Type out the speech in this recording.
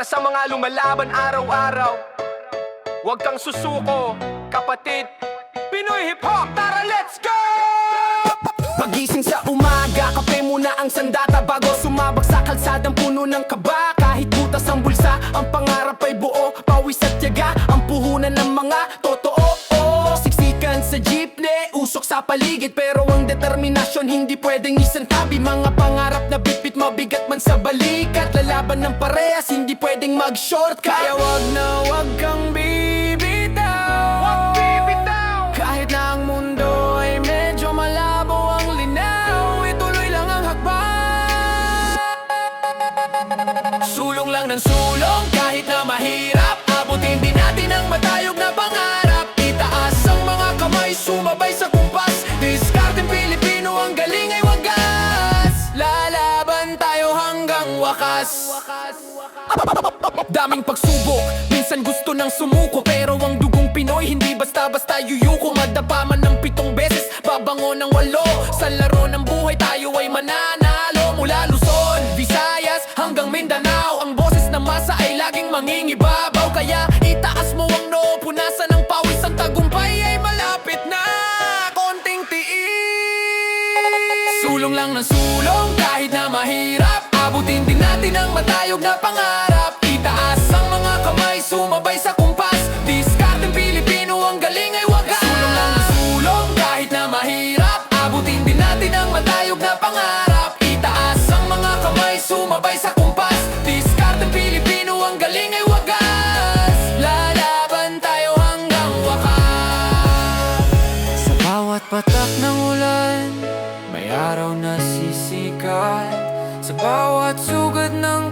Para sa mga lumalaban araw-araw, huwag kang susuko, kapatid. Pinoy Hip Hop, tara let's go! Pagising sa umaga, kape muna ang sandata bago sumabak sa kalsadang puno ng kaba. Kahit butas ang bulsa, ang pangarap ay buo. Pawis at tiyaga, ang puhunan ng mga totoo. Siksikan sa jeepney, usok sa paligid, pero ang determinasyon hindi pwedeng isantabi. Mga pangarap na bitbit, mabigat man sa balikat. Lalaban ng parehas, hindi pwedeng mag-shortcut. Kaya wag na wag kang bibitaw, wag bibitaw. Kahit na ang mundo ay medyo malabo ang linaw, ituloy lang ang hakbang. Sulong lang ng sulong, kahit na mahirap, abutin din natin ang matayog na pangarap. Itaas ang mga kamay, sumabay sa kumpas. Diskarteng Pilipino, ang galing ay wagas. Lalaban tayo hanggang wakas. Daming pagsubok, minsan gusto nang sumuko, pero ang dugong Pinoy hindi basta-basta yuyuko. Madapa man ng 7 beses, babango ng 8. Sa laro ng buhay tayo ay mananalo. Mula Luzon, Visayas hanggang Mindanao, ang boses ng masa ay laging mangingibabaw. Kaya itaas mo ang noo, punasan ng pawis, ang tagumpay ay malapit na. Konting tiis, sulong lang ng sulong, kahit na mahirap, abutin din natin ang matayog na pangarap. Itaas ang mga kamay, sumabay sa kumpas. Diskarteng Pilipino, ang galing ay wagas. Sulong lang ng sulong, kahit na mahirap, abutin din natin ang matayog na pangarap. Itaas ang mga kamay, sumabay sa kumpas. Diskarteng Pilipino, ang galing ay wagas. Lalaban tayo hanggang wakas. Sa bawat patak ng ulan, may araw na sisikat. Sa bawat sugod ng